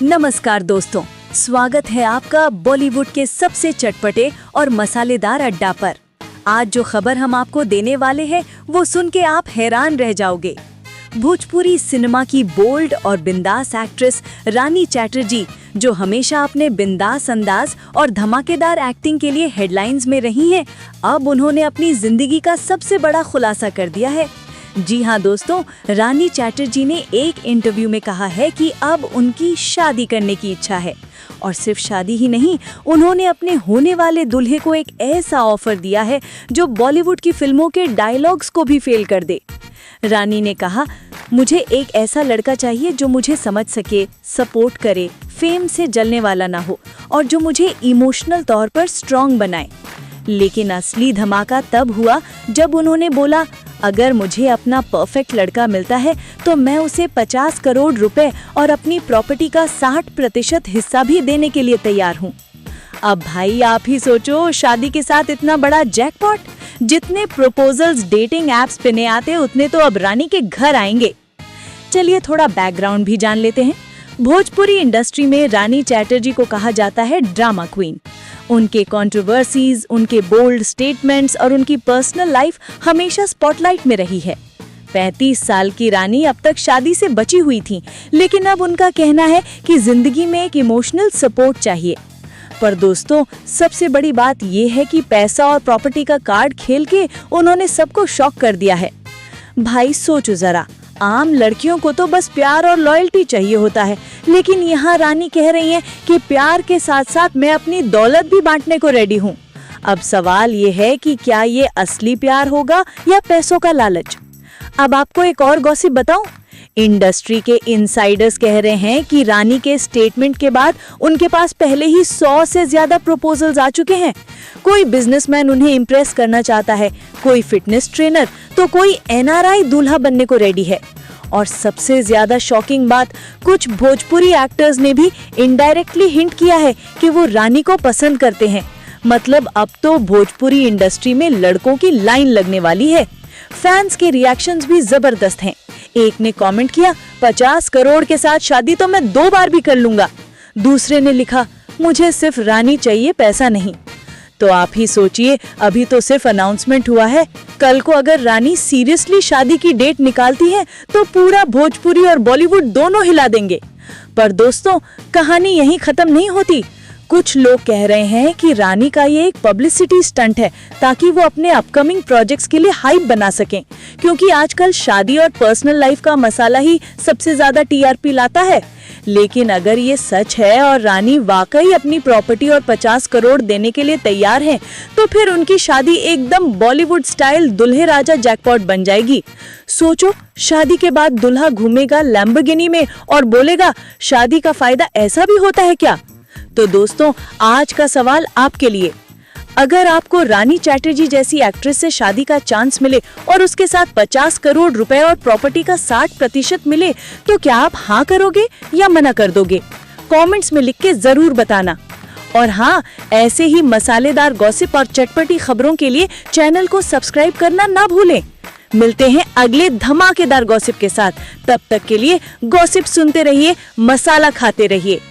नमस्कार दोस्तों, स्वागत है आपका बॉलीवुड के सबसे चटपटे और मसालेदार अड्डा पर। आज जो खबर हम आपको देने वाले हैं वो सुन के आप हैरान रह जाओगे। भोजपुरी सिनेमा की बोल्ड और बिंदास एक्ट्रेस रानी चैटर्जी, जो हमेशा अपने बिंदास अंदाज और धमाकेदार एक्टिंग के लिए हेडलाइंस में रही हैं, अब उन्होंने अपनी जिंदगी का सबसे बड़ा खुलासा कर दिया है। जी हाँ दोस्तों, रानी चैटर्जी ने एक इंटरव्यू में कहा है कि अब उनकी शादी करने की इच्छा है। और सिर्फ शादी ही नहीं, उन्होंने अपने होने वाले दूल्हे को एक ऐसा ऑफर दिया है जो बॉलीवुड की फिल्मों के डायलॉग्स को भी फेल कर दे। रानी ने कहा, मुझे एक ऐसा लड़का चाहिए जो मुझे समझ सके, सपोर्ट करे, फेम से जलने वाला ना हो और जो मुझे इमोशनल तौर पर स्ट्रॉन्ग बनाए। लेकिन असली धमाका तब हुआ जब उन्होंने बोला, अगर मुझे अपना परफेक्ट लड़का मिलता है तो मैं उसे 50 करोड़ रुपए और अपनी प्रॉपर्टी का 60% हिस्सा भी देने के लिए तैयार हूँ। अब भाई आप ही सोचो, शादी के साथ इतना बड़ा जैकपॉट। जितने प्रपोजल्स डेटिंग एप्स पे नहीं आते, उतने तो अब रानी के घर आएंगे। चलिए थोड़ा बैकग्राउंड भी जान लेते हैं। भोजपुरी इंडस्ट्री में रानी चैटर्जी को कहा जाता है ड्रामा क्वीन। उनके कंट्रोवर्सीज, उनके बोल्ड स्टेटमेंट्स और उनकी पर्सनल लाइफ हमेशा स्पॉटलाइट में रही है। 35 साल की रानी अब तक शादी से बची हुई थी, लेकिन अब उनका कहना है कि जिंदगी में एक इमोशनल सपोर्ट चाहिए। पर दोस्तों, सबसे बड़ी बात यह है कि पैसा और प्रॉपर्टी का कार्ड खेल के उन्होंने सबको शॉक कर दिया है। भाई सोचो जरा, आम लड़कियों को तो बस प्यार और लॉयल्टी चाहिए होता है, लेकिन यहाँ रानी कह रही हैं कि प्यार के साथ साथ मैं अपनी दौलत भी बांटने को रेडी हूँ। अब सवाल ये है कि क्या ये असली प्यार होगा या पैसों का लालच। अब आपको एक और गॉसिप बताऊं। इंडस्ट्री के इनसाइडर्स कह रहे हैं कि रानी के स्टेटमेंट के बाद उनके पास पहले ही 100 से ज्यादा प्रपोजल्स आ चुके हैं। कोई बिजनेसमैन उन्हें इम्प्रेस करना चाहता है, कोई फिटनेस ट्रेनर, तो कोई एनआरआई दूल्हा बनने को रेडी है। और सबसे ज्यादा शॉकिंग बात, कुछ भोजपुरी एक्टर्स ने भी इनडायरेक्टली हिंट किया है कि वो रानी को पसंद करते हैं। मतलब अब तो भोजपुरी इंडस्ट्री में लड़कों की लाइन लगने वाली है। फैंस के रिएक्शंस भी जबरदस्त हैं। एक ने कमेंट किया, 50 करोड़ के साथ शादी तो मैं 2 बार भी कर लूंगा। दूसरे ने लिखा, मुझे सिर्फ रानी चाहिए, पैसा नहीं। तो आप ही सोचिए, अभी तो सिर्फ अनाउंसमेंट हुआ है। कल को अगर रानी सीरियसली शादी की डेट निकालती है तो पूरा भोजपुरी और बॉलीवुड दोनों हिला देंगे। पर दोस्तों, कहानी यहीं खत्म नहीं होती। कुछ लोग कह रहे हैं कि रानी का ये एक पब्लिसिटी स्टंट है ताकि वो अपने अपकमिंग प्रोजेक्ट्स के लिए हाइप बना सकें, क्योंकि आजकल शादी और पर्सनल लाइफ का मसाला ही सबसे ज्यादा टीआरपी लाता है। लेकिन अगर ये सच है और रानी वाकई अपनी प्रॉपर्टी और 50 करोड़ देने के लिए तैयार हैं, तो फिर उनकी शादी एकदम बॉलीवुड स्टाइल दुल्हे राजा जैकपॉट बन जाएगी। सोचो, शादी के बाद दुल्हा घूमेगा लैम्बोर्गिनी में और बोलेगा, शादी का फायदा ऐसा भी होता है क्या। तो दोस्तों, आज का सवाल आपके लिए, अगर आपको रानी चैटर्जी जैसी एक्ट्रेस से शादी का चांस मिले और उसके साथ 50 करोड़ रुपए और प्रॉपर्टी का 60% मिले, तो क्या आप हाँ करोगे या मना कर दोगे? कमेंट्स में लिख के जरूर बताना। और हाँ, ऐसे ही मसालेदार गॉसिप और चटपटी खबरों के लिए चैनल को सब्सक्राइब करना ना भूलें। मिलते हैं अगले धमाकेदार गॉसिप के साथ। तब तक के लिए गॉसिप सुनते रहिए, मसाला खाते रहिए।